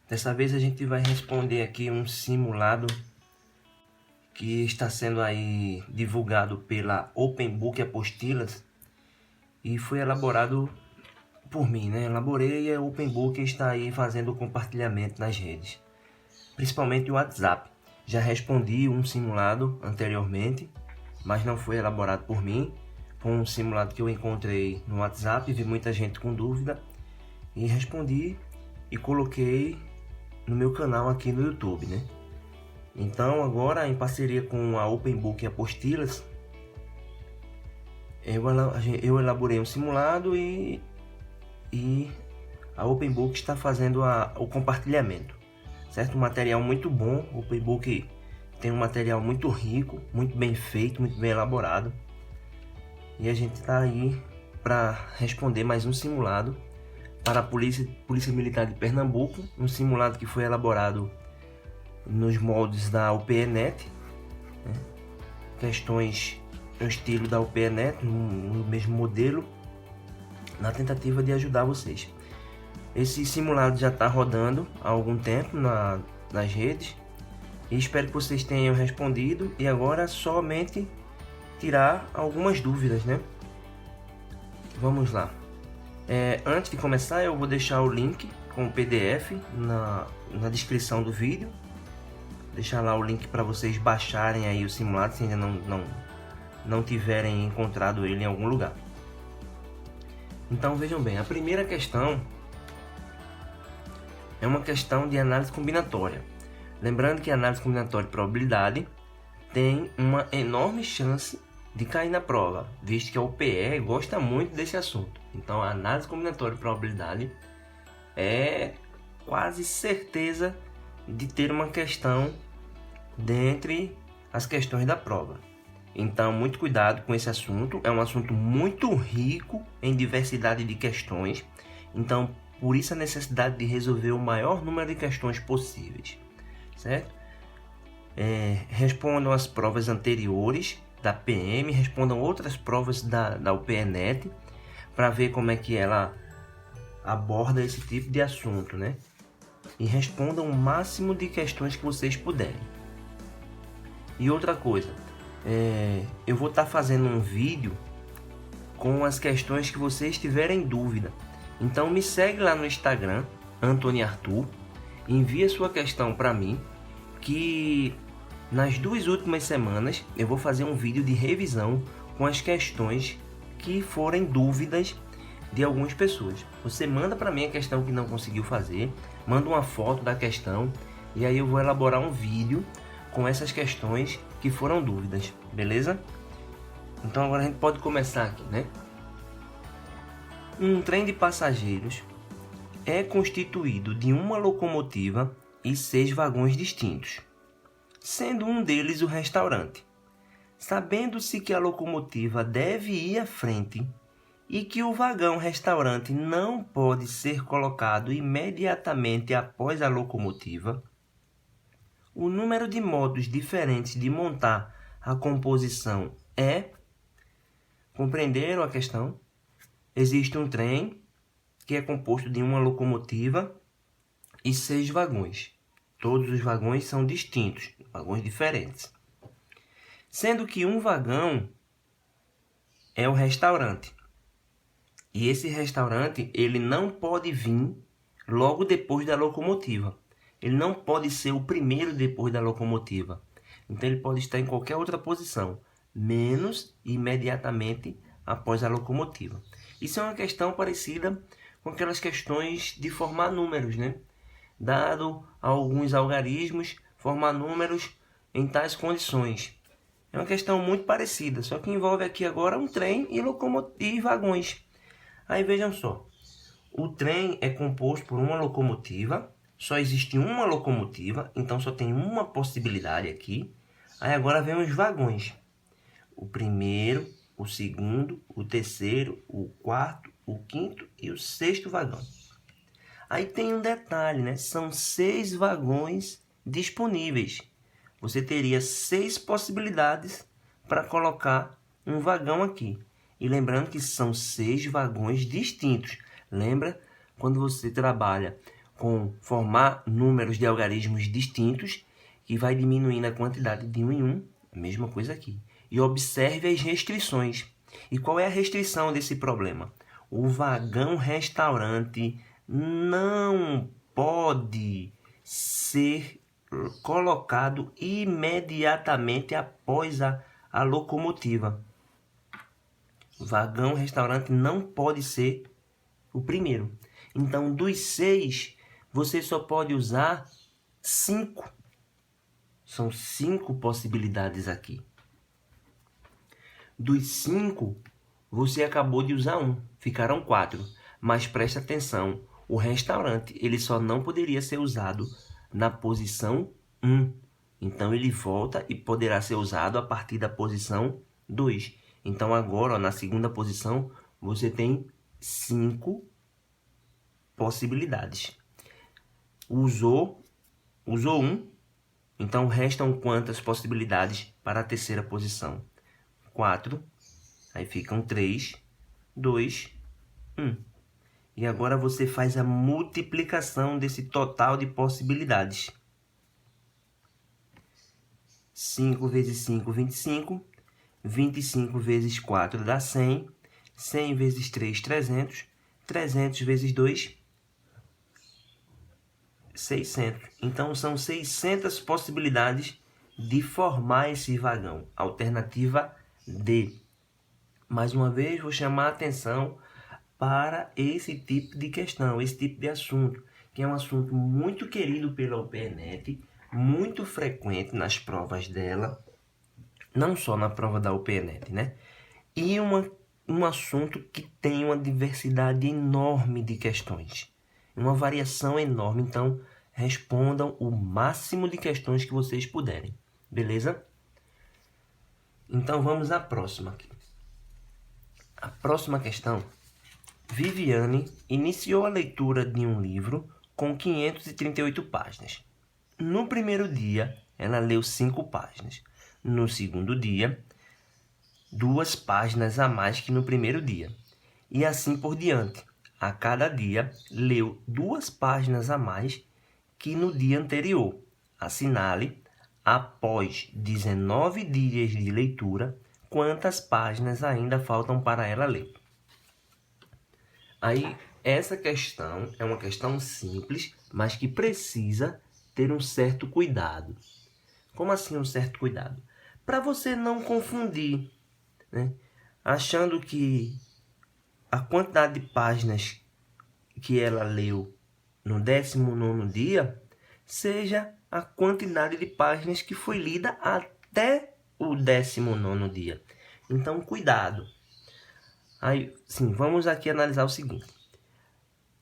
Dessa vez a gente vai responder aqui um simulado que está sendo aí divulgado pela Open Book Apostilas e foi elaborado por mim, né? Elaborei e a Open Book está aí fazendo o compartilhamento nas redes, principalmente o WhatsApp. Já respondi um simulado anteriormente, mas não foi elaborado por mim. Foi um simulado que eu encontrei no WhatsApp, vi muita gente com dúvida e respondi e coloquei no meu canal aqui no YouTube, né? Então agora, em parceria com a Open Book Apostilas, eu elaborei um simulado e a Open Book está fazendo o compartilhamento, certo? Um material muito bom. O Open Book tem um material muito rico, muito bem feito, muito bem elaborado. E a gente está aí para responder mais um simulado para a Polícia Militar de Pernambuco, um simulado que foi elaborado nos moldes da UPE-NET, né? Questões no estilo da UPE-NET, no mesmo modelo, na tentativa de ajudar vocês. Esse simulado já está rodando há algum tempo nas redes e espero que vocês tenham respondido e agora somente tirar algumas dúvidas, né? Vamos lá. Antes de começar, eu vou deixar o link com o PDF na descrição do vídeo. Deixar lá o link para vocês baixarem aí o simulado se ainda não tiverem encontrado ele em algum lugar. Então vejam bem, a primeira questão é uma questão de análise combinatória. Lembrando que a análise combinatória de probabilidade tem uma enorme chance de cair na prova, visto que a UPE gosta muito desse assunto. Então a análise combinatória de probabilidade é quase certeza de ter uma questão dentre as questões da prova. Então muito cuidado com esse assunto, é um assunto muito rico em diversidade de questões, então por isso a necessidade de resolver o maior número de questões possíveis, certo? Respondam as provas anteriores da PM, respondam outras provas da UPE-NET para ver como é que ela aborda esse tipo de assunto, né? E respondam o máximo de questões que vocês puderem. E outra coisa, eu vou estar fazendo um vídeo com as questões que vocês tiverem dúvida. Então me segue lá no Instagram, Antony Arthur, envia sua questão para mim, que nas 2 últimas semanas eu vou fazer um vídeo de revisão com as questões que forem dúvidas de algumas pessoas. Você manda para mim a questão que não conseguiu fazer, manda uma foto da questão e aí eu vou elaborar um vídeo com essas questões que foram dúvidas, beleza? Então agora a gente pode começar aqui, né? Um trem de passageiros é constituído de uma locomotiva e 6 vagões distintos, sendo um deles o restaurante. Sabendo-se que a locomotiva deve ir à frente e que o vagão-restaurante não pode ser colocado imediatamente após a locomotiva, o número de modos diferentes de montar a composição é... Compreenderam a questão? Existe um trem que é composto de uma locomotiva e 6 vagões. Todos os vagões são distintos, vagões diferentes. Sendo que um vagão é o restaurante. E esse restaurante, ele não pode vir logo depois da locomotiva. Ele não pode ser o primeiro depois da locomotiva. Então ele pode estar em qualquer outra posição, menos imediatamente após a locomotiva. Isso é uma questão parecida com aquelas questões de formar números, né? Dado alguns algarismos, formar números em tais condições. É uma questão muito parecida, só que envolve aqui agora um trem e vagões. Aí vejam só, o trem é composto por uma locomotiva, só existe uma locomotiva, então só tem uma possibilidade aqui. Aí agora vem os vagões. O primeiro, o segundo, o terceiro, o quarto, o quinto e o 6º vagão. Aí tem um detalhe, né? São 6 vagões disponíveis. Você teria 6 possibilidades para colocar um vagão aqui. E lembrando que são 6 vagões distintos. Lembra quando você trabalha com formar números de algarismos distintos, que vai diminuindo a quantidade de 1 em 1, a mesma coisa aqui. E observe as restrições. E qual é a restrição desse problema? O vagão restaurante não pode ser colocado imediatamente após a locomotiva. O vagão restaurante não pode ser o primeiro. Então, dos 6, você só pode usar 5. São 5 possibilidades aqui. Dos 5, você acabou de usar 1. Ficaram 4. Mas presta atenção, o restaurante ele só não poderia ser usado na posição 1. Então, ele volta e poderá ser usado a partir da posição 2. Então, agora, ó, na segunda posição, você tem 5 possibilidades. Usou 1, então restam quantas possibilidades para a terceira posição? 4, aí ficam 3, 2, 1. E agora você faz a multiplicação desse total de possibilidades. 5 vezes 5, 25. 25 vezes 4 dá 100. 100 vezes 3, 300. 300 vezes 2, 600. Então, são 600 possibilidades de formar esse vagão. Alternativa D. Mais uma vez, vou chamar a atenção para esse tipo de questão, esse tipo de assunto, que é um assunto muito querido pela UPENET, muito frequente nas provas dela, não só na prova da UPENET, né? E um assunto que tem uma diversidade enorme de questões, uma variação enorme. Então, respondam o máximo de questões que vocês puderem, beleza? Então, vamos à próxima aqui. A próxima questão. Viviane iniciou a leitura de um livro com 538 páginas. No primeiro dia, ela leu 5 páginas. No segundo dia, 2 páginas a mais que no primeiro dia. E assim por diante. A cada dia, leu 2 páginas a mais que no dia anterior. Assinale, após 19 dias de leitura, quantas páginas ainda faltam para ela ler. Aí, essa questão é uma questão simples, mas que precisa ter um certo cuidado. Como assim um certo cuidado? Para você não confundir, né? Achando que a quantidade de páginas que ela leu no 19º dia seja a quantidade de páginas que foi lida até o 19º dia. Então, cuidado. Aí, sim, vamos aqui analisar o seguinte.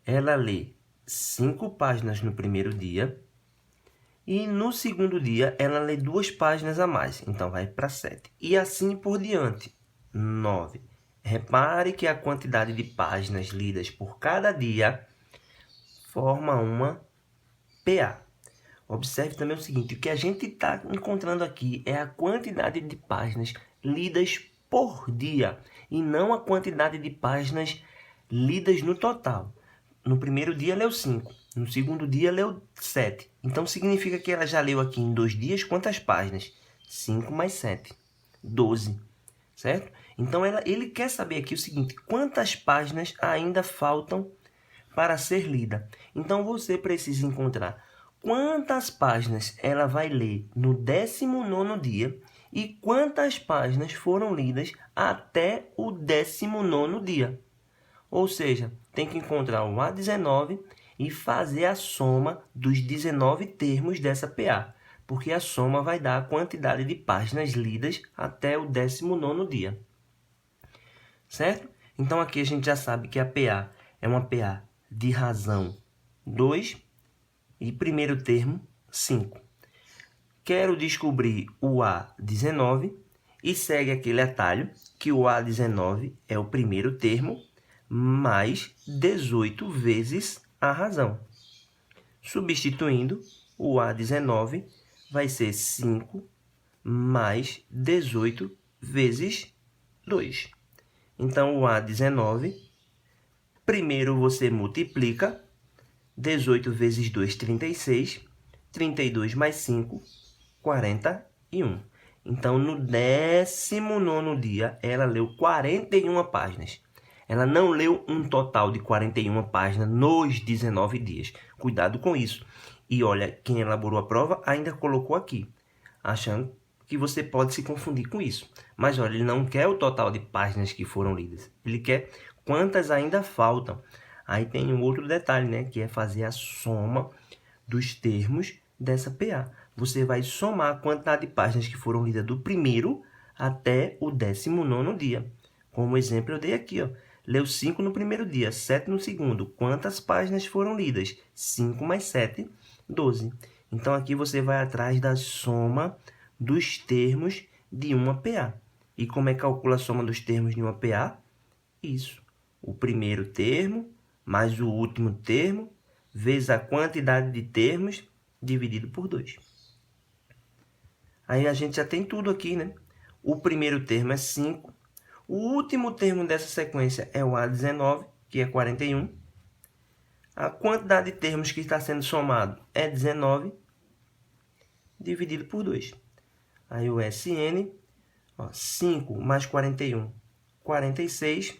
Ela lê 5 páginas no primeiro dia e no segundo dia ela lê 2 páginas a mais. Então, vai para 7. E assim por diante. 9. Repare que a quantidade de páginas lidas por cada dia forma uma PA. Observe também o seguinte, o que a gente está encontrando aqui é a quantidade de páginas lidas por dia e não a quantidade de páginas lidas no total. No primeiro dia leu 5, no segundo dia leu 7. Então significa que ela já leu aqui em 2 dias quantas páginas? 5 mais 7, 12, certo? Então ele quer saber aqui o seguinte, quantas páginas ainda faltam para ser lida. Então você precisa encontrar quantas páginas ela vai ler no 19º dia e quantas páginas foram lidas até o 19º dia. Ou seja, tem que encontrar o A19 e fazer a soma dos 19 termos dessa PA, porque a soma vai dar a quantidade de páginas lidas até o 19º dia. Certo? Então aqui a gente já sabe que a PA é uma PA de razão 2 e primeiro termo 5. Quero descobrir o A19 e segue aquele atalho que o A19 é o primeiro termo mais 18 vezes a razão. Substituindo, o A19 vai ser 5 mais 18 vezes 2. Então, o A19, primeiro você multiplica 18 vezes 2, 36. 32 mais 5, 41. Então, no 19º dia, ela leu 41 páginas. Ela não leu um total de 41 páginas nos 19 dias. Cuidado com isso. E olha, quem elaborou a prova ainda colocou aqui, achando que você pode se confundir com isso. Mas olha, ele não quer o total de páginas que foram lidas. Ele quer quantas ainda faltam. Aí tem um outro detalhe, né? Que é fazer a soma dos termos dessa PA. Você vai somar a quantidade de páginas que foram lidas do primeiro até o 19º dia. Como exemplo, eu dei aqui, ó. Leu 5 no primeiro dia, 7 no segundo. Quantas páginas foram lidas? 5 mais 7, 12. Então, aqui você vai atrás da soma dos termos de uma PA. E como é que calcula a soma dos termos de uma PA? Isso. O primeiro termo mais o último termo vezes a quantidade de termos dividido por 2. Aí a gente já tem tudo aqui, né? O primeiro termo é 5. O último termo dessa sequência é o A19, que é 41. A quantidade de termos que está sendo somado é 19, dividido por 2. Aí o SN, ó, 5 mais 41, 46.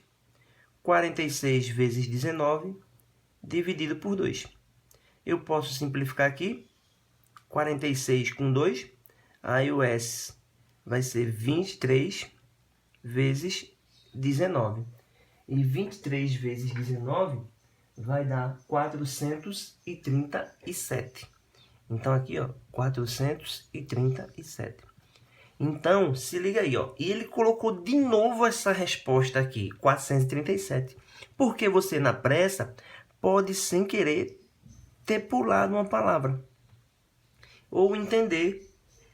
46 vezes 19, dividido por 2. Eu posso simplificar aqui. 46 com 2. Aí o S vai ser 23 vezes 19. E 23 vezes 19 vai dar 437. Então, aqui, ó, 437. Então, se liga aí, ó. E ele colocou de novo essa resposta aqui, 437. Porque você, na pressa, pode, sem querer, ter pulado uma palavra. Ou entender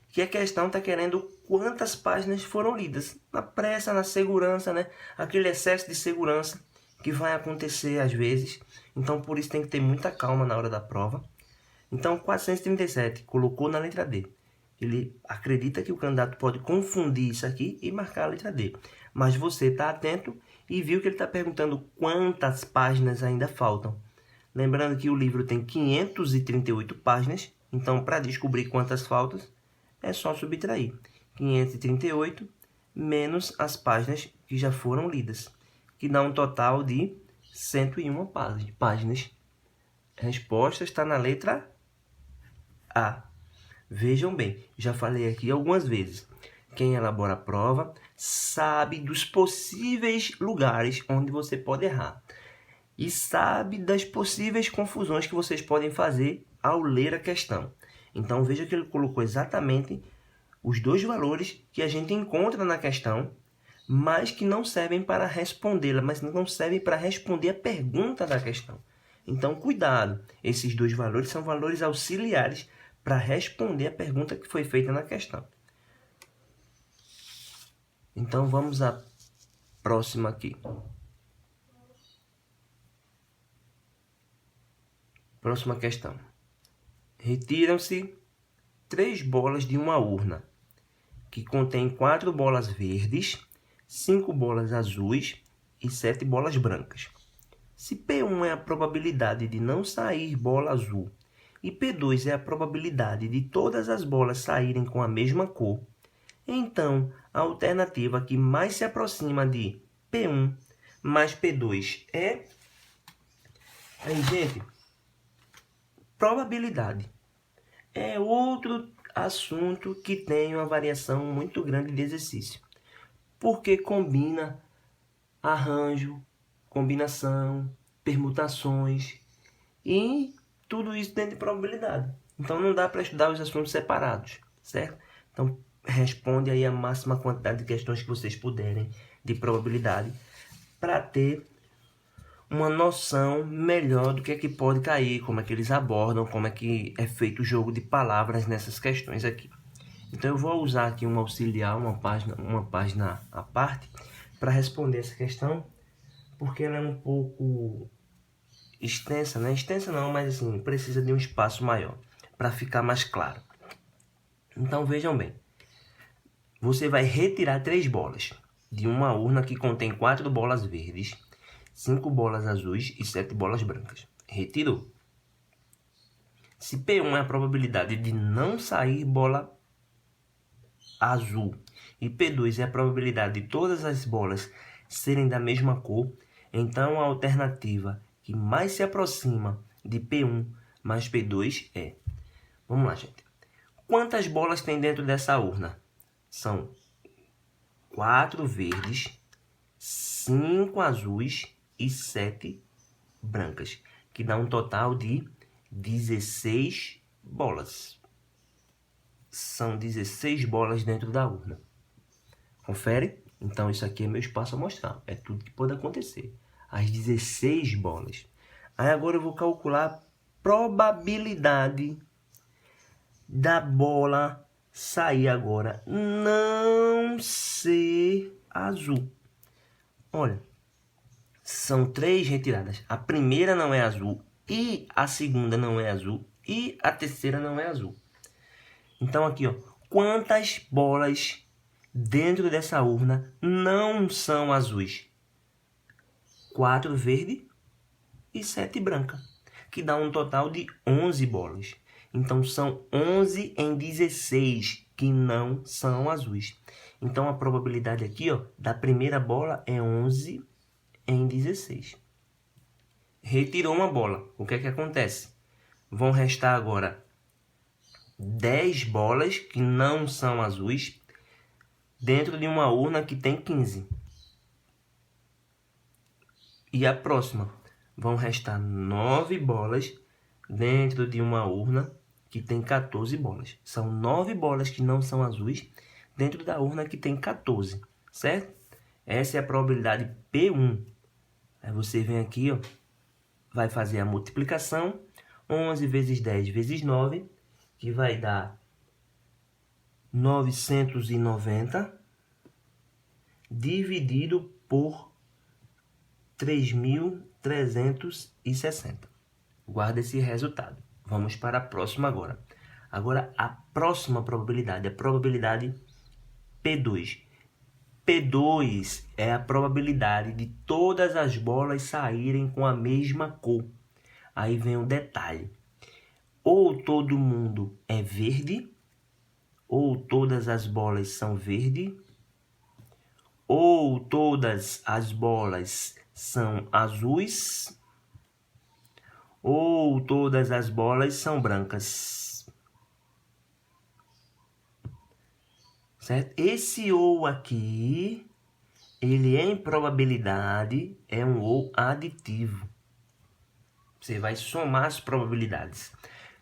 que a questão está querendo quantas páginas foram lidas. Na pressa, na segurança, né? Aquele excesso de segurança que vai acontecer às vezes. Então, por isso tem que ter muita calma na hora da prova. Então, 437, colocou na letra D. Ele acredita que o candidato pode confundir isso aqui e marcar a letra D. Mas você está atento e viu que ele está perguntando quantas páginas ainda faltam. Lembrando que o livro tem 538 páginas. Então, para descobrir quantas faltam, é só subtrair 538 menos as páginas que já foram lidas, que dá um total de 101 páginas. A resposta está na letra A. Vejam bem, já falei aqui algumas vezes. Quem elabora a prova sabe dos possíveis lugares onde você pode errar. E sabe das possíveis confusões que vocês podem fazer ao ler a questão. Então, veja que ele colocou exatamente os dois valores que a gente encontra na questão, mas que não servem para respondê-la, mas não servem para responder a pergunta da questão. Então, cuidado, esses dois valores são valores auxiliares para responder a pergunta que foi feita na questão. Então, vamos à próxima aqui. Próxima questão. Retiram-se 3 bolas de uma urna, que contém 4 bolas verdes, 5 bolas azuis e 7 bolas brancas. Se P1 é a probabilidade de não sair bola azul e P2 é a probabilidade de todas as bolas saírem com a mesma cor, então a alternativa que mais se aproxima de P1 mais P2 é... Aí, gente, probabilidade é outro assunto que tem uma variação muito grande de exercício, porque combina arranjo, combinação, permutações e tudo isso dentro de probabilidade. Então não dá para estudar os assuntos separados, certo? Então responde aí a máxima quantidade de questões que vocês puderem de probabilidade para ter uma noção melhor do que é que pode cair, como é que eles abordam, como é que é feito o jogo de palavras nessas questões aqui. Então eu vou usar aqui um auxiliar, uma página à parte, para responder essa questão, porque ela é um pouco extensa, né? Extensa não, mas assim, precisa de um espaço maior, para ficar mais claro. Então vejam bem, você vai retirar 3 bolas de uma urna que contém 4 bolas verdes, 5 bolas azuis e 7 bolas brancas. Retirou. Se P1 é a probabilidade de não sair bola azul e P2 é a probabilidade de todas as bolas serem da mesma cor, então a alternativa que mais se aproxima de P1 mais P2 é... Vamos lá, gente. Quantas bolas tem dentro dessa urna? São 4 verdes, 5 azuis e 7 brancas, que dá um total de 16 bolas. São 16 bolas dentro da urna. Confere? Então, isso aqui é meu espaço amostral. É tudo que pode acontecer. As 16 bolas. Aí, agora eu vou calcular a probabilidade da bola sair agora não ser azul. Olha, são 3 retiradas. A primeira não é azul, e a segunda não é azul, e a terceira não é azul. Então aqui, ó, quantas bolas dentro dessa urna não são azuis? 4 verde e 7 branca, que dá um total de 11 bolas. Então, são 11 em 16 que não são azuis. Então, a probabilidade aqui, ó, da primeira bola é 11 em 16. Retirou uma bola. O que é que acontece? Vão restar agora 10 bolas que não são azuis dentro de uma urna que tem 15. E a próxima? Vão restar 9 bolas dentro de uma urna que tem 14 bolas. São 9 bolas que não são azuis dentro da urna que tem 14, certo? Essa é a probabilidade P1. Aí você vem aqui, ó, vai fazer a multiplicação. 11 vezes 10 vezes 9, que vai dar 990, dividido por 3.360. Guarda esse resultado. Vamos para a próxima agora. Agora, a próxima probabilidade, a probabilidade P2. P2 é a probabilidade de todas as bolas saírem com a mesma cor. Aí vem o detalhe. Ou todo mundo é verde, ou todas as bolas são verde, ou todas as bolas são azuis, ou todas as bolas são brancas. Certo? Esse ou aqui, ele em probabilidade é um ou aditivo. Você vai somar as probabilidades.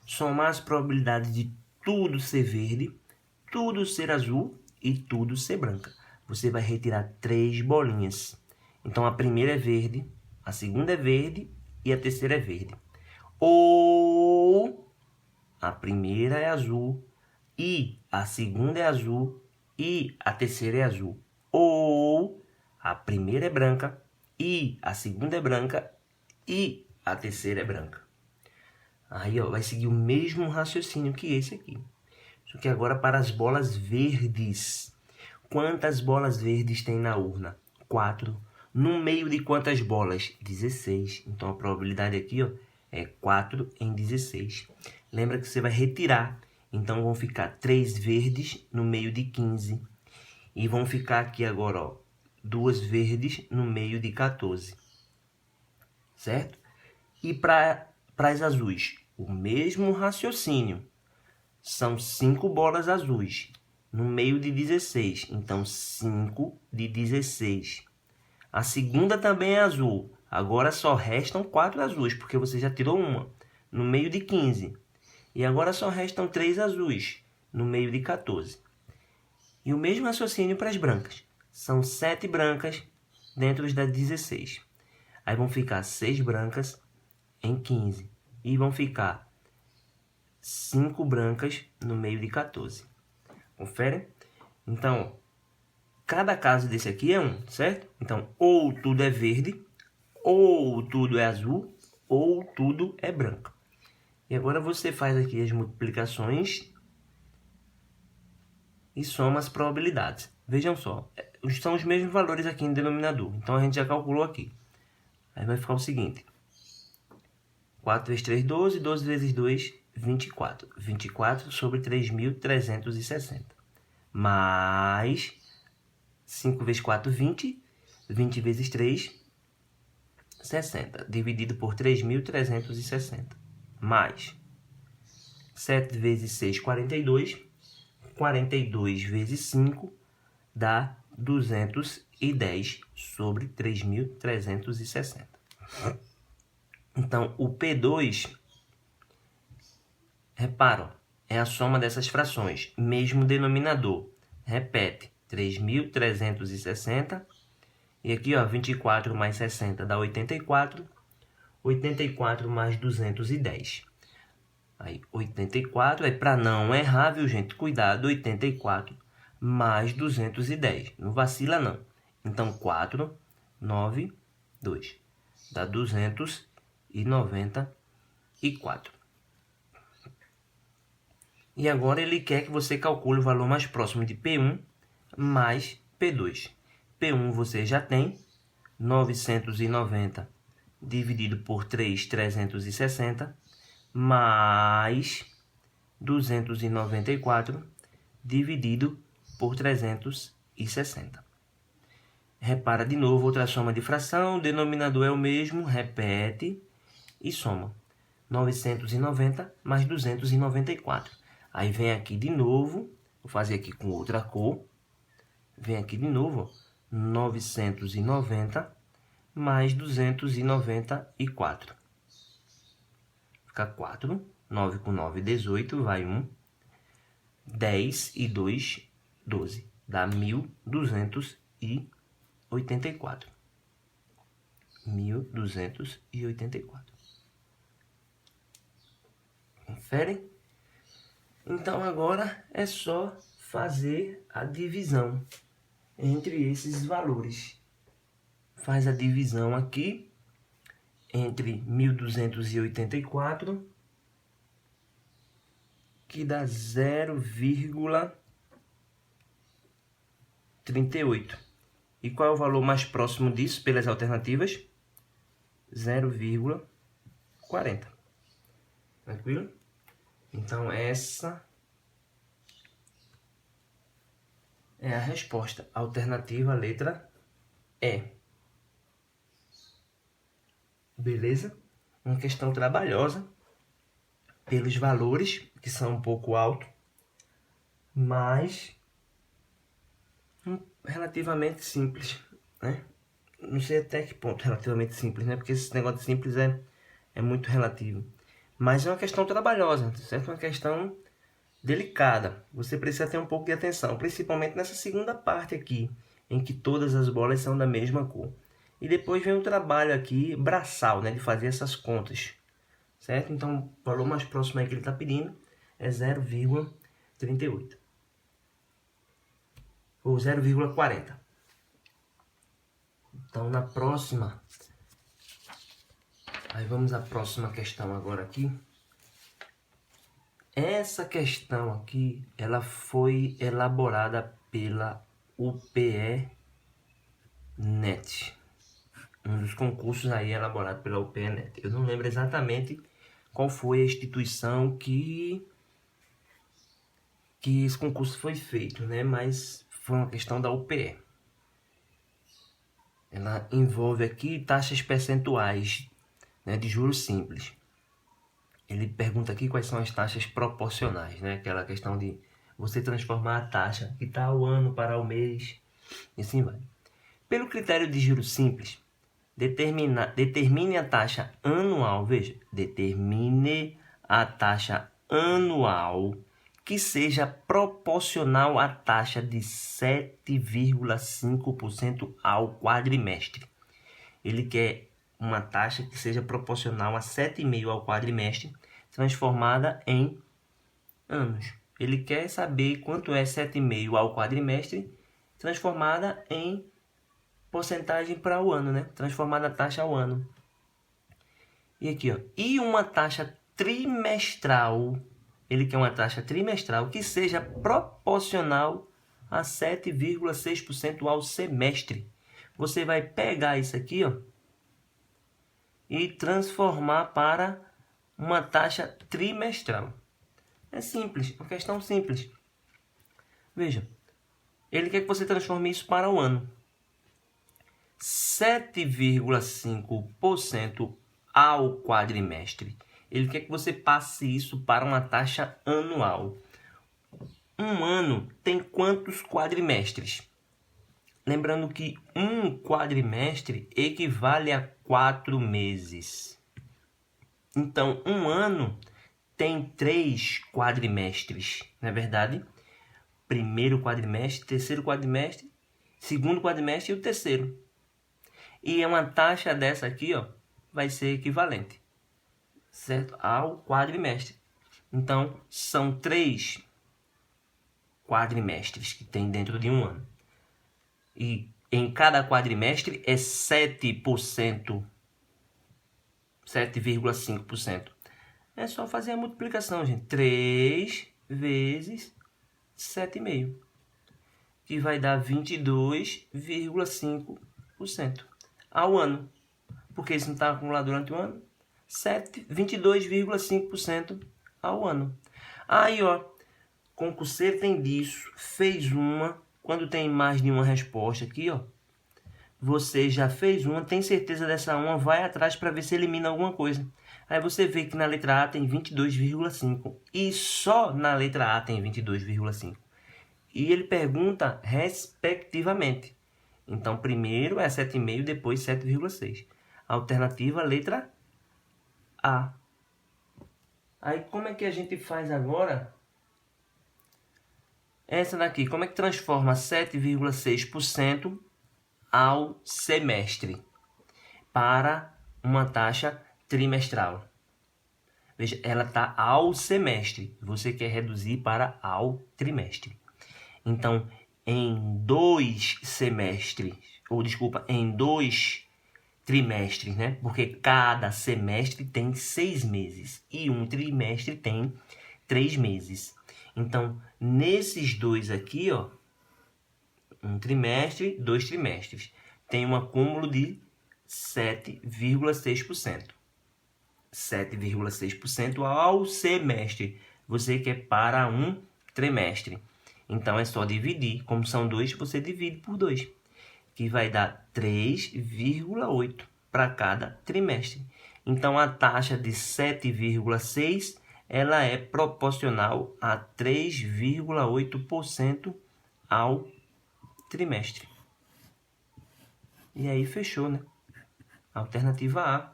Somar as probabilidades de tudo ser verde, tudo ser azul e tudo ser branca. Você vai retirar 3 bolinhas. Então, a primeira é verde, a segunda é verde e a terceira é verde. Ou a primeira é azul e a segunda é azul e a terceira é azul. Ou a primeira é branca e a segunda é branca e a terceira é branca. Aí, ó, vai seguir o mesmo raciocínio que esse aqui. Só que agora para as bolas verdes. Quantas bolas verdes tem na urna? 4. No meio de quantas bolas? 16. Então, a probabilidade aqui, ó, é 4 em 16. Lembra que você vai retirar. Então, vão ficar 3 verdes no meio de 15. E vão ficar aqui agora, ó, 2 verdes no meio de 14. Certo? E para as azuis, o mesmo raciocínio. São 5 bolas azuis no meio de 16. Então, 5 de 16. A segunda também é azul. Agora só restam 4 azuis, porque você já tirou uma no meio de 15. E agora só restam 3 azuis no meio de 14. E o mesmo raciocínio para as brancas. São 7 brancas dentro das 16. Aí vão ficar 6 brancas em 15. E vão ficar 5 brancas no meio de 14. Confere? Então, cada caso desse aqui é um, certo? Então, ou tudo é verde, ou tudo é azul, ou tudo é branco. E agora você faz aqui as multiplicações e soma as probabilidades. Vejam só, são os mesmos valores aqui no denominador. Então, a gente já calculou aqui. Aí vai ficar o seguinte. 4 vezes 3, 12. 12 vezes 2, 24. 24 sobre 3.360. Mais 5 vezes 4, 20. 20 vezes 3, 60. Dividido por 3.360. Mais 7 vezes 6, 42. 42 vezes 5 dá 210 sobre 3.360. Então, o P2, repara, é a soma dessas frações, mesmo denominador. Repete, 3.360. E aqui, ó, 24 mais 60 dá 84. 84 mais 210. Aí, 84, aí para não errar, viu, gente? Cuidado, 84 mais 210. Não vacila, não. Então, 4, 9, 2. Dá 294. E agora ele quer que você calcule o valor mais próximo de P1 mais P2. P1 você já tem, 990 dividido por 3, 360, mais 294 dividido por 360. Repara de novo, outra soma de fração, o denominador é o mesmo, repete e soma. 990 mais 294. Aí vem aqui de novo, vou fazer aqui com outra cor. Vem aqui de novo, 990 mais 294. Fica 4, 9 com 9, 18, vai 1. 10 e 2, 12. Dá 1.284. 1.284. Confere? Então, agora é só fazer a divisão entre esses valores. Faz a divisão aqui entre 1.284, que dá 0,38. E qual é o valor mais próximo disso pelas alternativas? 0,40. Tranquilo? Então, essa é a resposta. Alternativa, letra E. Beleza? Uma questão trabalhosa pelos valores, que são um pouco altos, mas relativamente simples, né? Não sei até que ponto relativamente simples, né? Porque esse negócio de simples é muito relativo. Mas é uma questão trabalhosa, certo? Uma questão delicada. Você precisa ter um pouco de atenção, principalmente nessa segunda parte aqui, em que todas as bolas são da mesma cor. E depois vem o trabalho aqui braçal, né? De fazer essas contas, certo? Então, o valor mais próximo aí que ele está pedindo é 0,38. Ou 0,40. Então, na próxima... Aí vamos à próxima questão agora aqui. Essa questão aqui, ela foi elaborada pela UPE-NET. Um dos concursos aí elaborado pela UPE-NET. Eu não lembro exatamente qual foi a instituição que esse concurso foi feito, né? Mas foi uma questão da UPE. Ela envolve aqui taxas percentuais, né, de juros simples. Ele pergunta aqui quais são as taxas proporcionais, né? Aquela questão de você transformar a taxa que está ao ano para o mês, e assim vai. Pelo critério de juros simples, determine a taxa anual, veja, determine a taxa anual que seja proporcional à taxa de 7,5% ao quadrimestre. Ele quer uma taxa que seja proporcional a 7,5% ao quadrimestre, transformada em anos. Ele quer saber quanto é 7,5% ao quadrimestre, transformada em porcentagem para o ano, né? Transformada a taxa ao ano. E aqui, ó. E uma taxa trimestral. Ele quer uma taxa trimestral que seja proporcional a 7,6% ao semestre. Você vai pegar isso aqui, ó, e transformar para uma taxa trimestral. É simples, uma questão simples. Veja, ele quer que você transforme isso para o ano. 7,5% ao quadrimestre. Ele quer que você passe isso para uma taxa anual. Um ano tem quantos quadrimestres? Lembrando que um quadrimestre equivale a 4 meses. Então, um ano tem 3 quadrimestres, não é verdade? Primeiro quadrimestre, terceiro quadrimestre, segundo quadrimestre e o terceiro. E uma taxa dessa aqui, ó, vai ser equivalente, certo? Ao quadrimestre. Então, são 3 quadrimestres que tem dentro de um ano. E em cada quadrimestre é 7%, 7,5%. É só fazer a multiplicação, gente. 3 vezes 7,5%, que vai dar 22,5% ao ano. Porque isso não está acumulado durante o ano. 22,5% ao ano. Aí, ó, concurseiro tem disso, fez uma, quando tem mais de uma resposta aqui, ó, você já fez uma, tem certeza dessa uma, vai atrás para ver se elimina alguma coisa. Aí você vê que na letra A tem 22,5 e só na letra A tem 22,5. E ele pergunta respectivamente. Então, primeiro é 7,5, depois 7,6. Alternativa, letra A. Aí, como é que a gente faz agora? Essa daqui, como é que transforma 7,6% ao semestre para uma taxa trimestral? Veja, ela está ao semestre. Você quer reduzir para ao trimestre. Então, em 2 semestres, ou desculpa, em 2 trimestres, né? Porque cada semestre tem 6 meses e um trimestre tem 3 meses. Então, nesses dois aqui, ó, um trimestre, 2 trimestres, tem um acúmulo de 7,6%. 7,6% ao semestre. Você quer para um trimestre. Então, é só dividir. Como são 2, você divide por 2. Que vai dar 3,8 para cada trimestre. Então, a taxa de 7,6 ela é proporcional a 3,8% ao trimestre. E aí fechou, né? Alternativa A.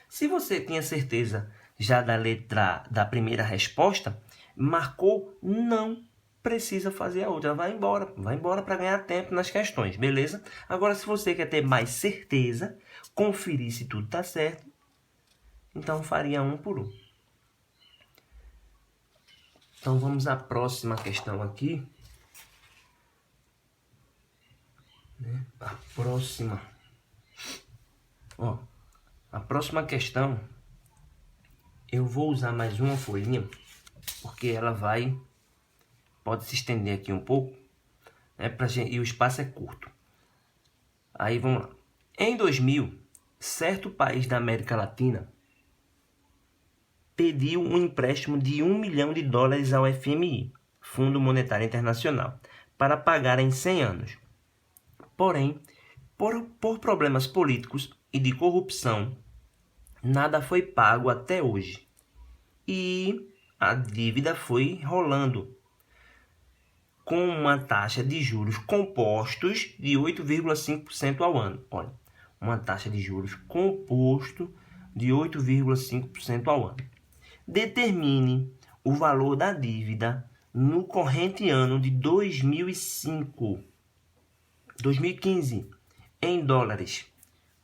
Se você tinha certeza já da letra da primeira resposta, marcou, não precisa fazer a outra. Vai embora para ganhar tempo nas questões, beleza? Agora, se você quer ter mais certeza, conferir se tudo está certo, então faria um por um. Então, vamos à próxima questão aqui. A próxima. Ó, a próxima questão, eu vou usar mais uma folhinha, porque ela pode se estender aqui um pouco, né, e o espaço é curto. Aí, vamos lá. Em 2000, certo país da América Latina pediu um empréstimo de $1 milhão ao FMI, Fundo Monetário Internacional, para pagar em 100 anos. Porém, por problemas políticos e de corrupção, nada foi pago até hoje. E a dívida foi rolando com uma taxa de juros compostos de 8,5% ao ano. Olha, uma taxa de juros composto de 8,5% ao ano. Determine o valor da dívida no corrente ano de 2015 em dólares.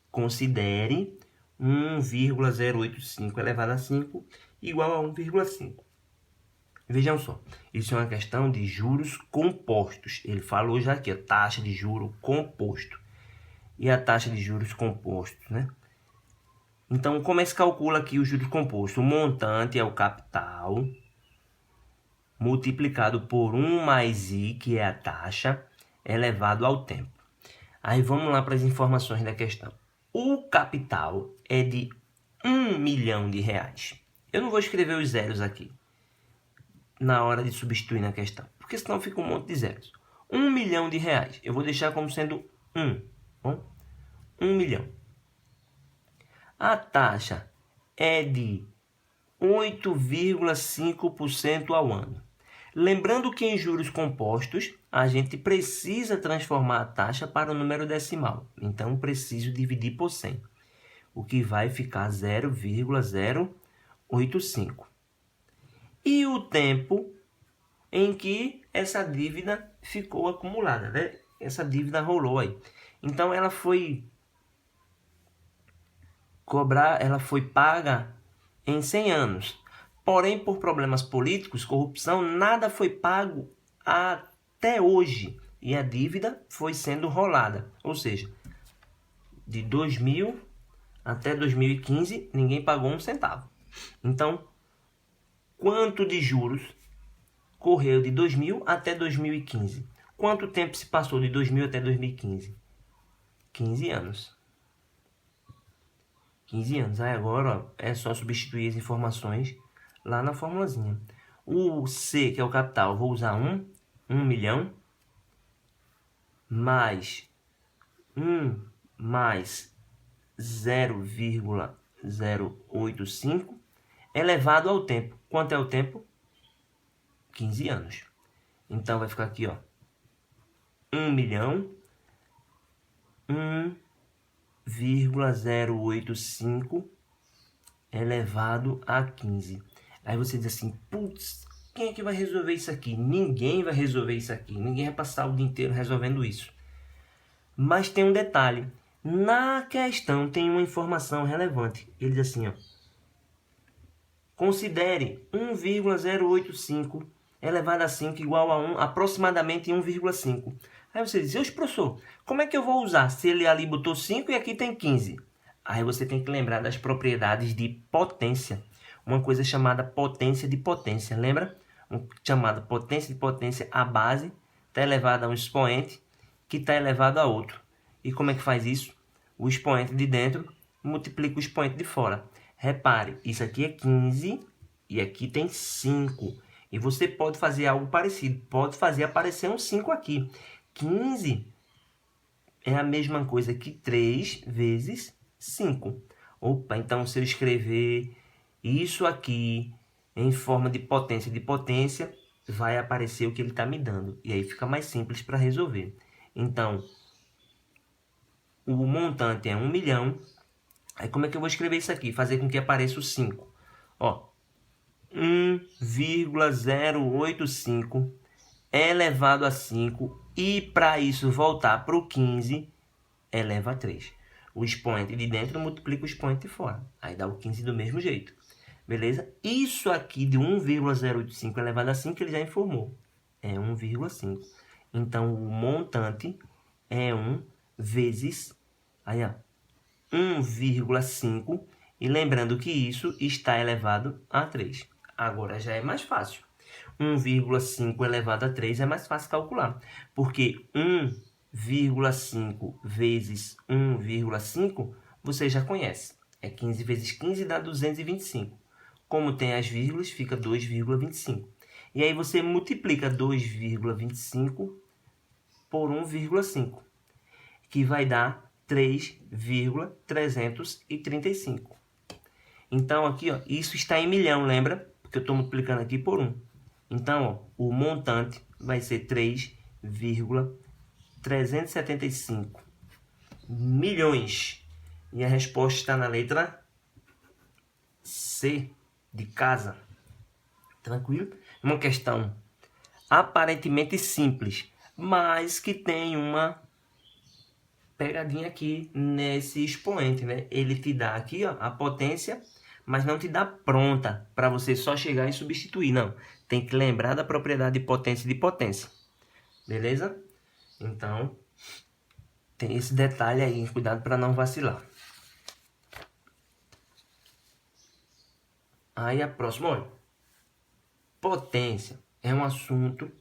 Considere 1,085 elevado a 5 igual a 1,5. Vejam só, isso é uma questão de juros compostos. Ele falou já aqui, a taxa de juro composto. E a taxa de juros compostos, né? Então, como é que se calcula aqui o juros composto? O montante é o capital, multiplicado por 1 mais I, que é a taxa, elevado ao tempo. Aí vamos lá para as informações da questão. O capital é de R$1 milhão. Eu não vou escrever os zeros aqui na hora de substituir na questão, porque senão fica um monte de zeros. 1 milhão de reais. Eu vou deixar como sendo 1. Bom? 1 milhão. A taxa é de 8,5% ao ano. Lembrando que em juros compostos, a gente precisa transformar a taxa para o número decimal. Então, preciso dividir por 100, o que vai ficar 0,085. E o tempo em que essa dívida ficou acumulada, né? Essa dívida rolou aí. Então, ela foi paga em 100 anos. Porém, por problemas políticos, corrupção, nada foi pago até hoje. E a dívida foi sendo rolada. Ou seja, de 2000 até 2015, ninguém pagou um centavo. Então, quanto de juros correu de 2000 até 2015? Quanto tempo se passou de 2000 até 2015? 15 anos. 15 anos. Aí agora, ó, é só substituir as informações lá na formulazinha. O C, que é o capital, vou usar 1 milhão, mais 1 mais 0,085 elevado ao tempo. Quanto é o tempo? 15 anos. Então, vai ficar aqui, ó, 1 milhão, 1,085 elevado a 15. Aí você diz assim, putz, quem é que vai resolver isso aqui? Ninguém vai resolver isso aqui. Ninguém vai passar o dia inteiro resolvendo isso. Mas tem um detalhe. Na questão tem uma informação relevante. Ele diz assim, ó, considere 1,085 elevado a 5 igual a 1, aproximadamente 1,5. Aí você diz, professor, como é que eu vou usar se ele ali botou 5 e aqui tem 15? Aí você tem que lembrar das propriedades de potência. Uma coisa chamada potência de potência. Lembra? Chamada potência de potência, a base está elevada a um expoente que está elevado a outro. E como é que faz isso? O expoente de dentro multiplica o expoente de fora. Repare, isso aqui é 15 e aqui tem 5. E você pode fazer algo parecido. Pode fazer aparecer um 5 aqui. 15 é a mesma coisa que 3 vezes 5. Opa, então se eu escrever isso aqui em forma de potência, vai aparecer o que ele está me dando. E aí fica mais simples para resolver. Então, o montante é 1 milhão. Aí como é que eu vou escrever isso aqui? Fazer com que apareça o 5. Ó, 1,085 elevado a 5. E para isso voltar para o 15, eleva a 3. O expoente de dentro multiplica o expoente de fora. Aí dá o 15 do mesmo jeito. Beleza? Isso aqui de 1,085 elevado a 5, ele já informou. É 1,5. Então, o montante é 1 vezes aí, ó, 1,5. E lembrando que isso está elevado a 3. Agora já é mais fácil. 1,5 elevado a 3 é mais fácil calcular. Porque 1,5 vezes 1,5 você já conhece. É 15 vezes 15 dá 225. Como tem as vírgulas, fica 2,25. E aí você multiplica 2,25 por 1,5, que vai dar 3,335. Então, aqui, ó, isso está em milhão, lembra? Porque eu estou multiplicando aqui por 1. Então, ó, o montante vai ser 3,375 milhões. E a resposta está na letra C, de casa. Tranquilo? Uma questão aparentemente simples, mas que tem uma pegadinha aqui nesse expoente, né? Ele te dá aqui, ó, a potência, mas não te dá pronta para você só chegar e substituir, não. Tem que lembrar da propriedade de potência de potência. Beleza? Então, tem esse detalhe aí, cuidado para não vacilar. Aí a próxima, olha. Potência é um assunto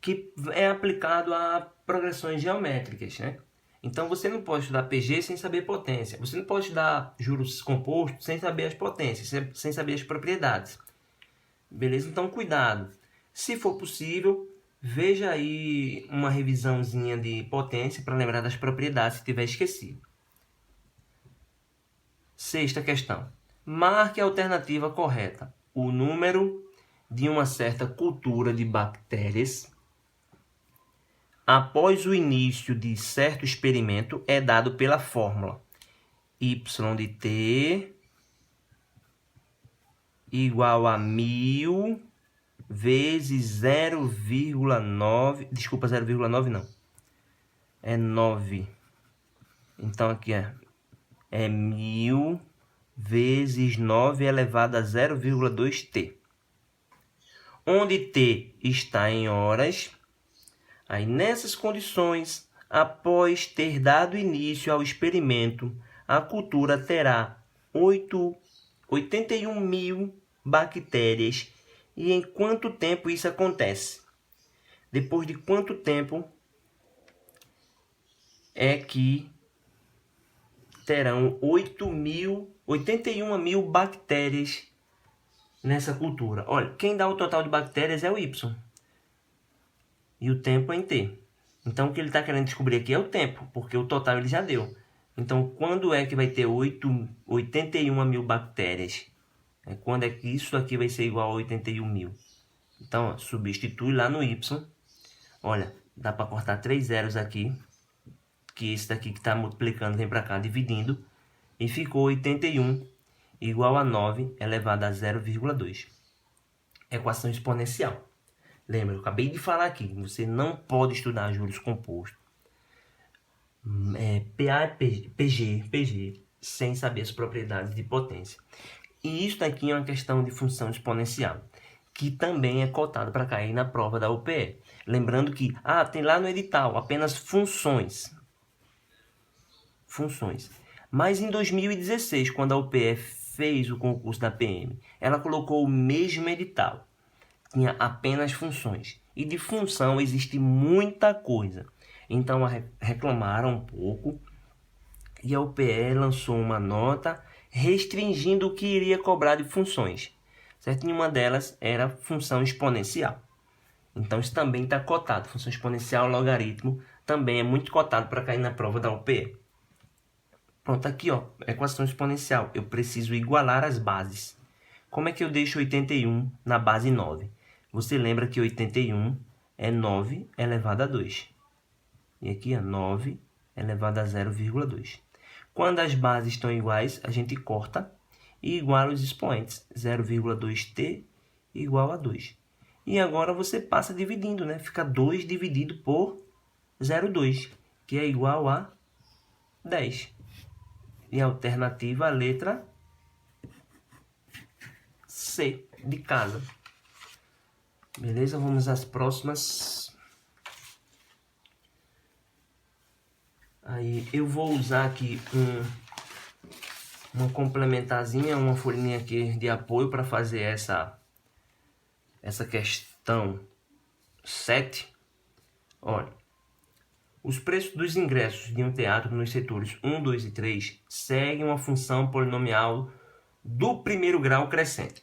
que é aplicado a progressões geométricas, né? Então, você não pode estudar PG sem saber potência. Você não pode estudar juros compostos sem saber as potências, sem saber as propriedades. Beleza? Então, cuidado. Se for possível, veja aí uma revisãozinha de potência para lembrar das propriedades se tiver esquecido. Sexta questão. Marque a alternativa correta. O número de uma certa cultura de bactérias após o início de certo experimento é dado pela fórmula y de t igual a 1000 vezes 0,9. Desculpa, 0,9 não. É 9. Então aqui é 1000 vezes 9 elevado a 0,2t. Onde t está em horas. Aí, nessas condições, após ter dado início ao experimento, a cultura terá 81 mil bactérias. E em quanto tempo isso acontece? Depois de quanto tempo é que terão 81 mil bactérias nessa cultura? Olha, quem dá o total de bactérias é o Y. E o tempo é em T. Então, o que ele está querendo descobrir aqui é o tempo, porque o total ele já deu. Então, quando é que vai ter 81 mil bactérias? Quando é que isso aqui vai ser igual a 81 mil? Então, ó, substitui lá no Y. Olha, dá para cortar 3 zeros aqui. Que esse daqui que está multiplicando vem para cá, dividindo. E ficou 81 igual a 9 elevado a 0,2. Equação exponencial. Lembra, eu acabei de falar aqui, você não pode estudar juros compostos, PA e PG, sem saber as propriedades de potência. E isso aqui é uma questão de função exponencial, que também é cotado para cair na prova da UPE. Lembrando que, tem lá no edital, apenas funções. Mas em 2016, quando a UPE fez o concurso da PM, ela colocou o mesmo edital. Tinha apenas funções. E de função existe muita coisa. Então reclamaram um pouco e a UPE lançou uma nota restringindo o que iria cobrar de funções. Certo? E uma delas era função exponencial. Então isso também está cotado. Função exponencial, logaritmo, também é muito cotado para cair na prova da UPE. Pronto, aqui ó, equação exponencial. Eu preciso igualar as bases. Como é que eu deixo 81 na base 9? Você lembra que 81 é 9 elevado a 2. E aqui é 9 elevado a 0,2. Quando as bases estão iguais, a gente corta e iguala os expoentes. 0,2t igual a 2. E agora você passa dividindo, né? Fica 2 dividido por 0,2, que é igual a 10. E a alternativa, a letra C, de casa. Beleza? Vamos às próximas. Aí eu vou usar aqui uma complementarzinha, uma folhinha aqui de apoio para fazer essa questão 7. Olha, os preços dos ingressos de um teatro nos setores 1, 2 e 3 seguem uma função polinomial do primeiro grau crescente.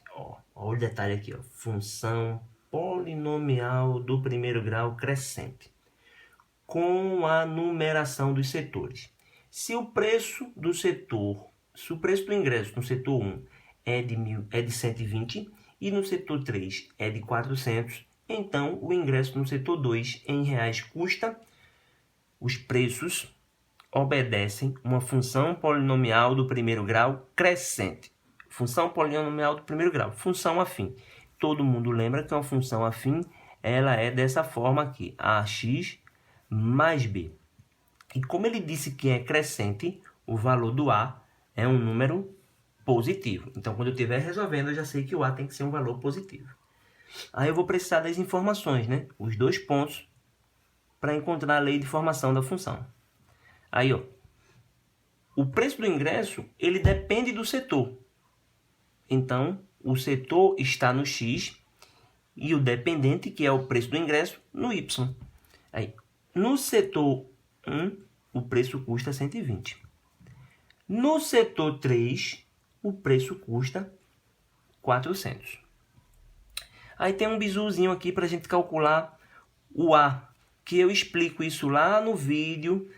Olha o detalhe aqui, ó. Função polinomial do primeiro grau crescente, com a numeração dos setores. Se o preço do ingresso no setor 1 é de 120 e no setor 3 é de 400, então o ingresso no setor 2 em reais custa. Os preços obedecem uma função polinomial do primeiro grau crescente. Função polinomial do primeiro grau, função afim. Todo mundo lembra que uma função afim, ela é dessa forma aqui, ax mais b. E como ele disse que é crescente, o valor do a é um número positivo. Então, quando eu estiver resolvendo, eu já sei que o a tem que ser um valor positivo. Aí eu vou precisar das informações, né? Os dois pontos para encontrar a lei de formação da função. Aí, ó, o preço do ingresso, ele depende do setor. Então, o setor está no X e o dependente, que é o preço do ingresso, no Y. Aí, no setor 1, o preço custa 120. No setor 3, o preço custa 400. Aí tem um bizuzinho aqui para a gente calcular o A, que eu explico isso lá no vídeo.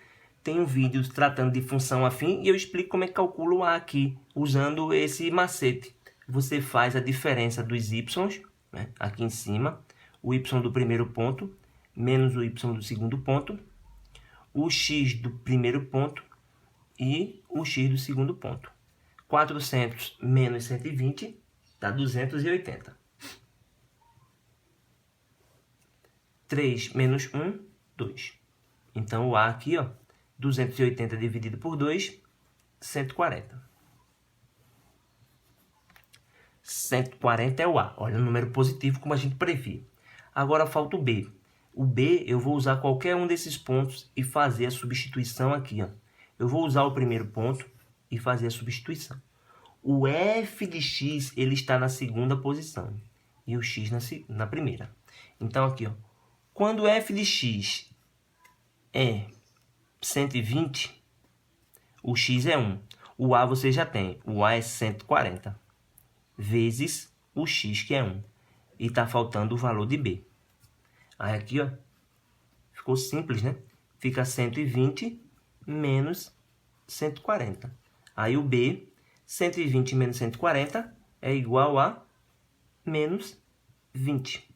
Tem um vídeo tratando de função afim e eu explico como é que calcula o A aqui, usando esse macete. Você faz a diferença dos y, né, aqui em cima, o y do primeiro ponto, menos o y do segundo ponto, o x do primeiro ponto e o x do segundo ponto. 400 menos 120 dá 280. 3 menos 1, 2. Então, o A aqui, ó, 280 dividido por 2, 140. 140 é o A. Olha, um número positivo, como a gente previa. Agora, falta o B. O B, eu vou usar qualquer um desses pontos e fazer a substituição aqui, ó. Eu vou usar o primeiro ponto e fazer a substituição. O f de x, ele está na segunda posição. E o x na primeira. Então, aqui, ó. Quando f de x é 120, o x é 1. O A você já tem. O A é 140 vezes o x, que é 1. E está faltando o valor de B. Aí aqui, ó, ficou simples, né? Fica 120 menos 140. Aí o B, 120 menos 140, é igual a menos 20.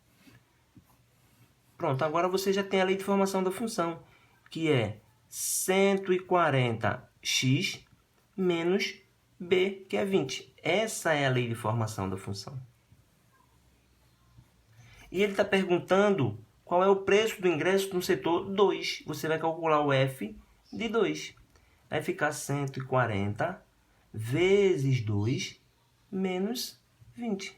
Pronto, agora você já tem a lei de formação da função, que é 140x menos b, que é 20. Essa é a lei de formação da função. E ele está perguntando qual é o preço do ingresso no setor 2. Você vai calcular o f de 2. Vai ficar 140 vezes 2 menos 20.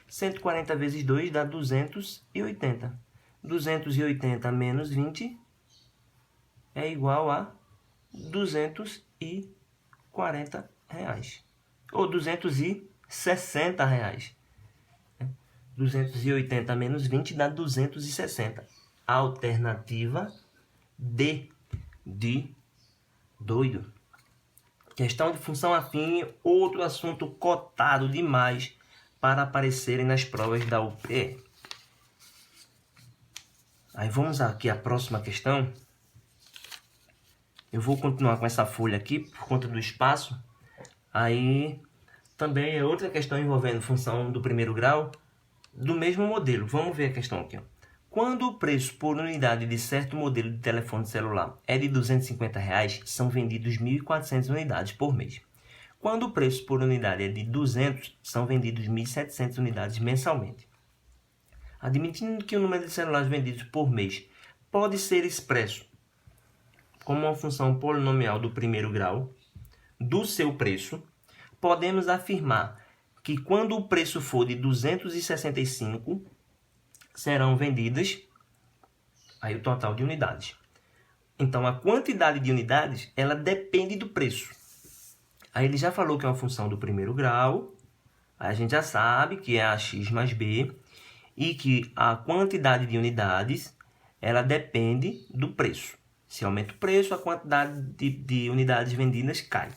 140 vezes 2 dá 280. 280 menos 20 é igual a 240 reais. Ou 260 reais. 280 menos 20 dá 260. Alternativa D, de doido. Questão de função afim, outro assunto cotado demais para aparecerem nas provas da UPE. Aí vamos aqui à próxima questão. Eu vou continuar com essa folha aqui por conta do espaço. Aí também é outra questão envolvendo função do primeiro grau do mesmo modelo. Vamos ver a questão aqui, ó. Quando o preço por unidade de certo modelo de telefone celular é de R$ 250, são vendidos 1.400 unidades por mês. Quando o preço por unidade é de 200, são vendidos 1.700 unidades mensalmente. Admitindo que o número de celulares vendidos por mês pode ser expresso como uma função polinomial do primeiro grau do seu preço, podemos afirmar que quando o preço for de 265, serão vendidas aí o total de unidades. Então, a quantidade de unidades, ela depende do preço. Aí ele já falou que é uma função do primeiro grau, aí a gente já sabe que é ax mais b, e que a quantidade de unidades, ela depende do preço. Se aumenta o preço, a quantidade de unidades vendidas cai.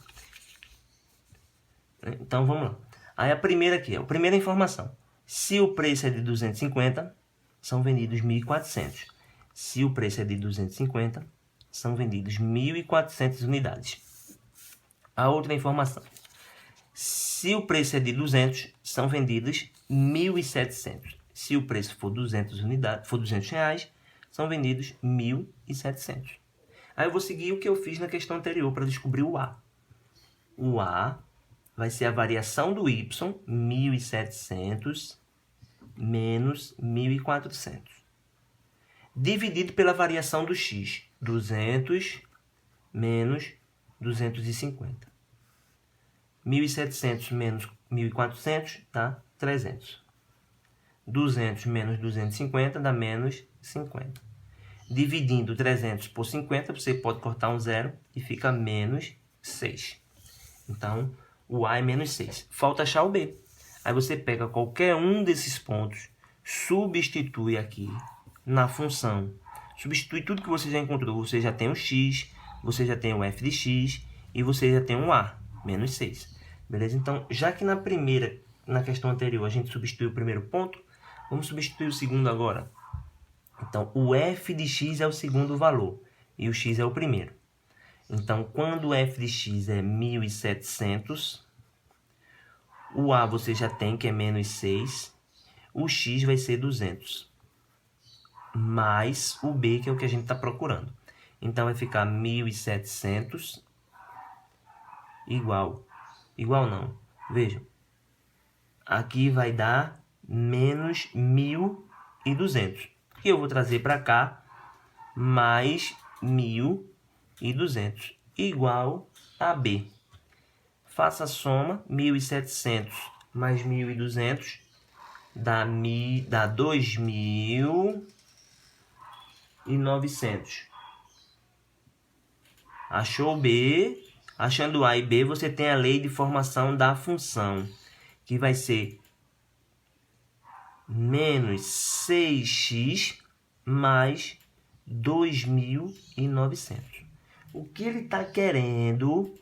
Então, vamos lá. Aí a primeira aqui, a primeira informação. Se o preço é de 250, são vendidos 1.400. Se o preço é de 250, são vendidos 1.400 unidades. A outra informação. Se o preço é de 200, são vendidos 1.700. Se o preço for 200 unidades, for 200 reais, são vendidos 1.700. Aí eu vou seguir o que eu fiz na questão anterior para descobrir o A. O A vai ser a variação do y, 1.700 menos 1.400, dividido pela variação do x, 200 menos 250. 1.700 menos 1.400 dá 300. 200 menos 250 dá menos 50. Dividindo 300 por 50, você pode cortar um zero e fica menos 6. Então, o A é menos 6. Falta achar o B. Aí você pega qualquer um desses pontos, substitui aqui na função Substitui tudo que você já encontrou. Você já tem o x, você já tem o f de x e você já tem o a, menos 6. Beleza? Então, já que na questão anterior, a gente substituiu o primeiro ponto, vamos substituir o segundo agora. Então, o f de x é o segundo valor e o x é o primeiro. Então, quando o f de x é 1.700, o a você já tem, que é menos 6, o x vai ser 200, mais o b, que é o que a gente está procurando. Então, vai ficar 1.700 igual não, vejam, aqui vai dar menos 1.200, que eu vou trazer para cá, mais 1.200, igual a b. Faça a soma, 1.700 mais 1.200 dá 2.900. Achou B? Achando A e B, você tem a lei de formação da função, que vai ser menos 6x mais 2.900. O que ele está querendo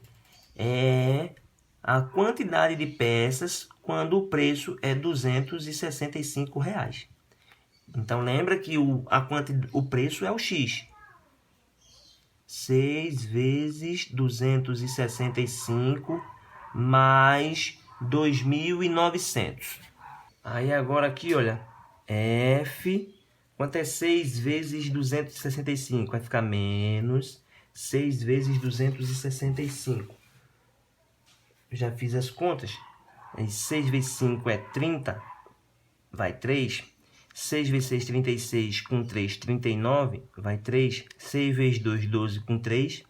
é a quantidade de peças quando o preço é R$ 265. Então, lembra que o preço é o x. 6 vezes 265 mais 2.900. Aí, agora aqui, olha, F... Quanto é 6 vezes 265? Vai ficar menos 6 vezes 265. Já fiz as contas. 6 vezes 5 é 30. Vai 3. 6 vezes 6, 36. Com 3, 39. Vai 3. 6 vezes 2, 12. Com 3,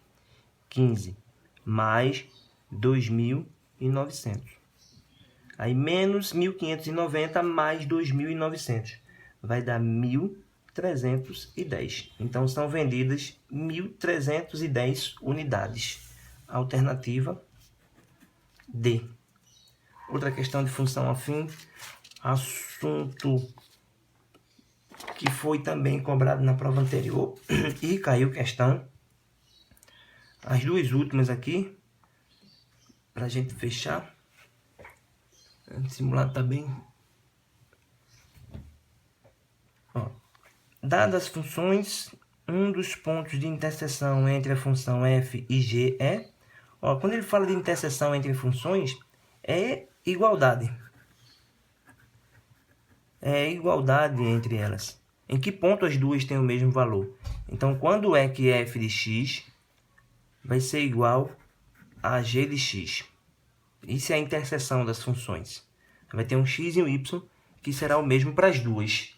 15. Mais 2.900. Aí menos 1.590 mais 2.900. Vai dar 1.310. Então, são vendidas 1.310 unidades. Alternativa D. Outra questão de função afim. Assunto que foi também cobrado na prova anterior e caiu questão. As duas últimas aqui, para a gente fechar. O simulado está bem... Dadas as funções, um dos pontos de interseção entre a função f e g é... quando ele fala de interseção entre funções, é igualdade. É igualdade entre elas. Em que ponto as duas têm o mesmo valor? Então, quando é que f de x vai ser igual a g de x? Isso é a interseção das funções. Vai ter um x e um y que será o mesmo para as duas.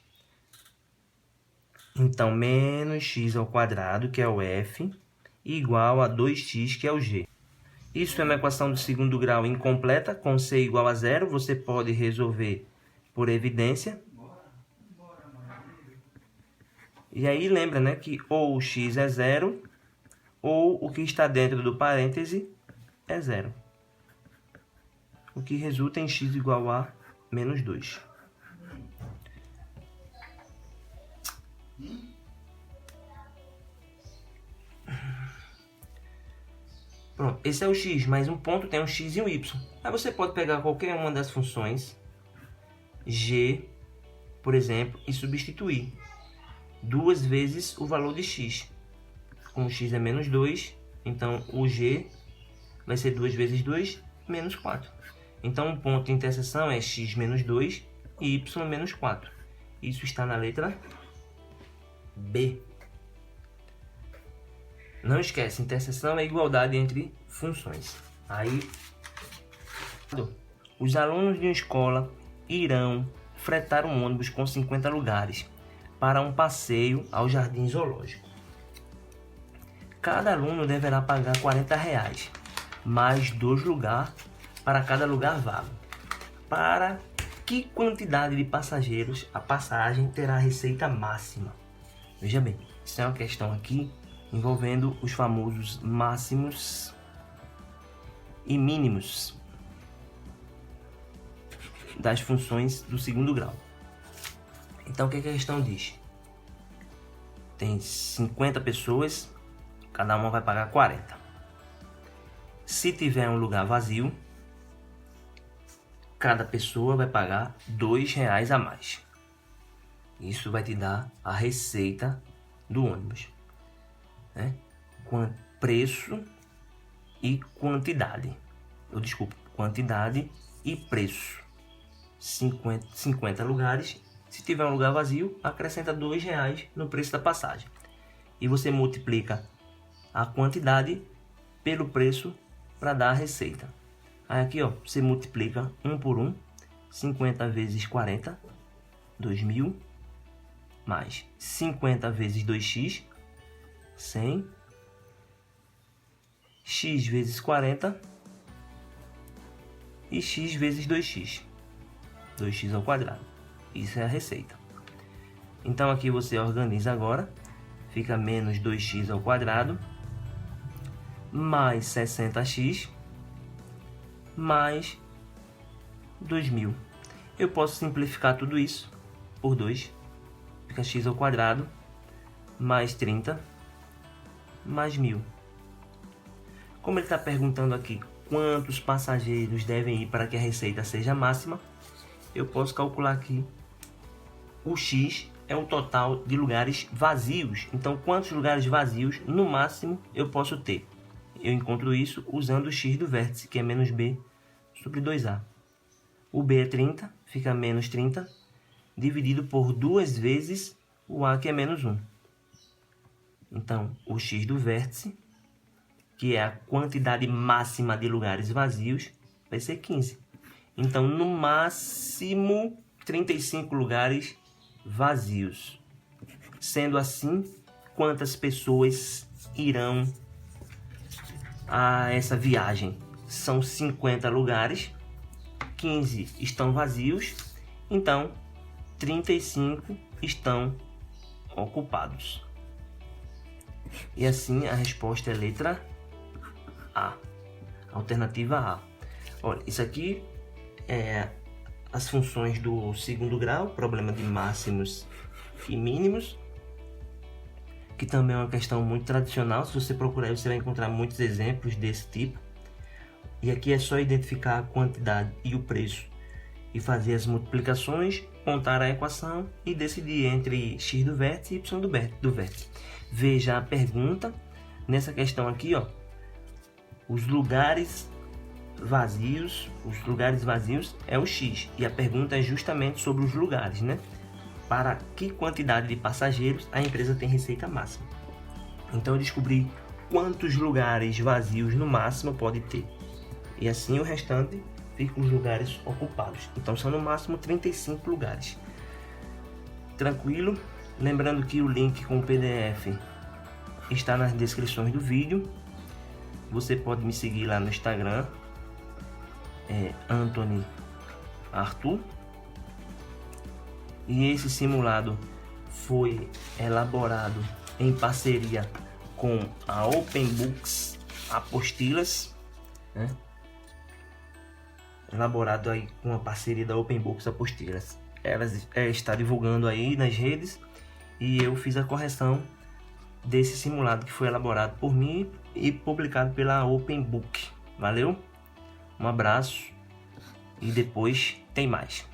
Então, menos x ao quadrado, que é o f, igual a 2x, que é o g. Isso é uma equação do segundo grau incompleta, com c igual a zero. Você pode resolver por evidência. E aí, lembra, né, que ou o x é zero, ou o que está dentro do parêntese é zero. O que resulta em x igual a menos 2. Pronto, esse é o x, mas um ponto tem um x e um y. Aí você pode pegar qualquer uma das funções g, por exemplo, e substituir 2 vezes o valor de x. Como x é menos 2, então o g vai ser 2 vezes 2, menos 4. Então, um ponto de interseção é x menos 2 e y menos 4. Isso está na letra B. Não esquece, interseção é igualdade entre funções. Aí, os alunos de uma escola irão fretar um ônibus com 50 lugares para um passeio ao jardim zoológico. Cada aluno deverá pagar R$ 40, mais 2 lugares para cada lugar vago. Para que quantidade de passageiros a passagem terá receita máxima? Veja bem, isso é uma questão aqui envolvendo os famosos máximos e mínimos das funções do segundo grau. Então, o que a questão diz? tem 50 pessoas, cada uma vai pagar 40. Se tiver um lugar vazio, cada pessoa vai pagar R$2 a mais. Isso vai te dar a receita do ônibus, né? Com preço e quantidade. Quantidade e preço. 50 lugares. Se tiver um lugar vazio, acrescenta R$2 no preço da passagem. E você multiplica a quantidade pelo preço para dar a receita. Aí aqui, ó, você multiplica 1 por 1, 50 vezes 40, 2.000, mais 50 vezes 2x, 100, x vezes 40 e x vezes 2x, 2x ao quadrado. Isso é a receita. Então aqui você organiza agora, fica menos 2x ao quadrado, mais 60x, mais 2.000. Eu posso simplificar tudo isso por 2, fica x ao quadrado, mais 30, mais 1.000. Como ele está perguntando aqui quantos passageiros devem ir para que a receita seja máxima, eu posso calcular aqui o x é o total de lugares vazios. Então, quantos lugares vazios no máximo eu posso ter? Eu encontro isso usando o x do vértice, que é menos b sobre 2a. O b é 30, fica menos 30, dividido por 2 vezes o a, que é menos 1. Então, o x do vértice, que é a quantidade máxima de lugares vazios, vai ser 15. Então, no máximo, 35 lugares vazios. Sendo assim, quantas pessoas irão a essa viagem? São 50 lugares, 15 estão vazios, então 35 estão ocupados. E assim a resposta é letra A, alternativa A. Olha, isso aqui é as funções do segundo grau, problema de máximos e mínimos, que também é uma questão muito tradicional. Se você procurar, você vai encontrar muitos exemplos desse tipo. E aqui é só identificar a quantidade e o preço e fazer as multiplicações, montar a equação e decidir entre x do vértice e y do vértice. Veja a pergunta nessa questão aqui, ó. Os lugares vazios é o x, e a pergunta é justamente sobre os lugares, né? Para que quantidade de passageiros a empresa tem receita máxima. Então eu descobri quantos lugares vazios no máximo pode ter, e assim o restante fica os lugares ocupados. Então são no máximo 35 lugares. Tranquilo? Lembrando que o link com o PDF está nas descrições do vídeo. Você pode me seguir lá no Instagram, Anthony Arthur. E esse simulado foi elaborado em parceria com a Open Books Apostilas, né? Elaborado aí com a parceria da Open Books Apostilas. Ela está divulgando aí nas redes, e eu fiz a correção desse simulado que foi elaborado por mim e publicado pela Open Book. Valeu? Um abraço e depois tem mais.